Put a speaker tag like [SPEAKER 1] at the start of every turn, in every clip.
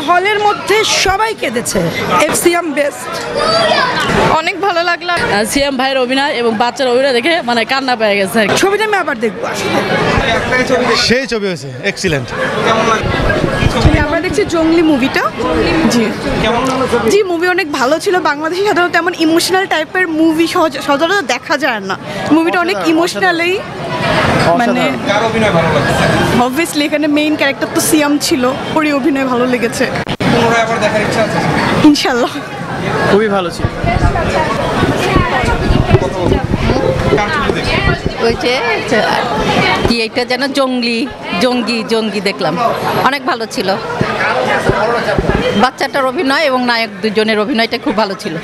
[SPEAKER 1] হলের মধ্যে সবাই কেঁদেছে। সিয়াম বেস্ট,
[SPEAKER 2] অনেক ভালো লাগলো। সিএম ভাইয়ের অভিনয় এবং বাচ্চার অভিনয় দেখে মানে কান্না পেয়ে গেছে।
[SPEAKER 1] ছবিটা আমি আবার দেখবো আসলে।
[SPEAKER 3] সেই ছবি হয়েছে এক্সিলেন্ট।
[SPEAKER 1] আমরা দেখছি জঙ্গলি মুভিটা। জি মুভি অনেক ভালো ছিল। বাংলাদেশে সাধারণত এমন ইমোশনাল টাইপের মুভি সচরাচর দেখা যায় না। মুভিটা অনেক ইমোশনালি, মানে অবভিয়াসলি এখানে মেইন ক্যারেক্টার তো সিয়াম ছিল, ওরই অভিনয় ভালো লেগেছে। ইনশাল্লাহ
[SPEAKER 3] খুবই ভালো ছিল।
[SPEAKER 4] ওই যে কি এটা যেন জঙ্গি দেখলাম, অনেক ভালো ছিল। বাচ্চাটার অভিনয় এবং নায়ক দুজনের অভিনয়টা খুব ভালো ছিল।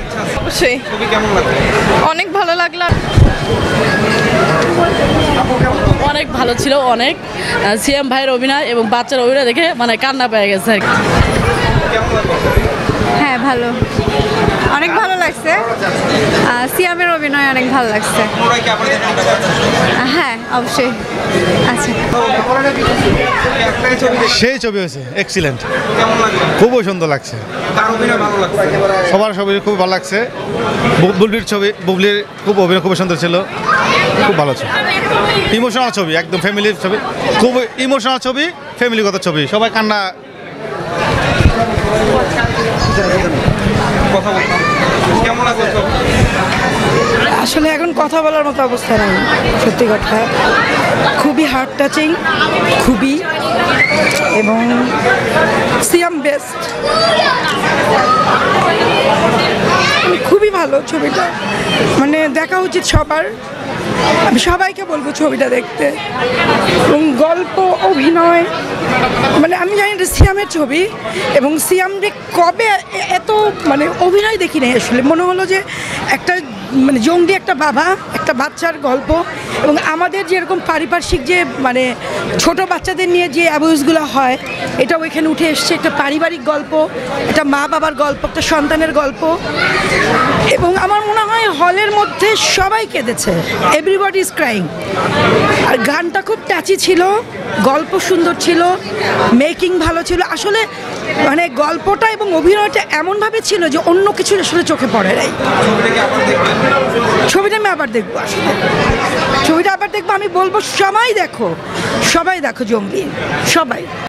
[SPEAKER 2] অবশ্যই অনেক ভালো লাগলো। অনেক ভালো ছিল, অনেক। সিএম ভাইয়ের অভিনয় এবং বাচ্চার অভিনয় দেখে মানে কান্না পেয়ে গেছে।
[SPEAKER 5] হ্যাঁ ভালো, অনেক ভালো লাগছে। সিয়ামের অভিনয় অনেক ভালো লাগছে। হ্যাঁ অবশ্যই। আচ্ছা
[SPEAKER 3] সেই ছবি হয়েছে এক্সিলেন্ট। খুবই সুন্দর লাগছে। সবার ছবি খুব ভালো লাগছে। বুবলির খুব অভিনয় খুবই সুন্দর ছিল, খুব ভালো ছিল। ইমোশনাল ছবি, একদম ফ্যামিলির ছবি, খুব ইমোশনাল ছবি, ফ্যামিলিগত ছবি, সবাই কান্না।
[SPEAKER 1] আসলে এখন কথা বলার মতো অবস্থা নেই, সত্যি কথা। খুবই হার্ট টাচিং, খুবই, এবং সিয়াম বেস্ট, খুবই ভালো ছবিটা। মানে দেখা উচিত সবার, আমি সবাইকে বলবো ছবিটা দেখতে। এবং গল্প, অভিনয়, মানে আমি জানি এটা সিয়ামের ছবি, এবং সিয়াম যে কবে এত মানে অভিনয় দেখি নাই আসলে। মনে হলো যে একটা মানে জঙ্গলি একটা বাবা, একটা বাচ্চার গল্প, এবং আমাদের যেরকম পারিপার্শ্বিক যে মানে ছোট বাচ্চাদের নিয়ে যে অ্যাবিউজগুলো হয়, এটাও এখানে উঠে এসছে। একটা পারিবারিক গল্প, একটা মা বাবার গল্প, একটা সন্তানের গল্প। এবং আমার মনে হয় হলের মধ্যে সবাই কেঁদেছে, এভরিবডি ইজ ক্রাইং। আর গানটা খুব টাচি ছিল, গল্প সুন্দর ছিল, মেকিং ভালো ছিল। আসলে মানে গল্পটা এবং অভিনয়টা এমনভাবে ছিল যে অন্য কিছু আসলে চোখে পড়ে নাই। ছবিটা আমি আবার দেখবো আসলে। ছবিটা আবার দেখবো, আমি বলবো সবাই দেখো, সবাই দেখো জঙ্গলি, সবাই।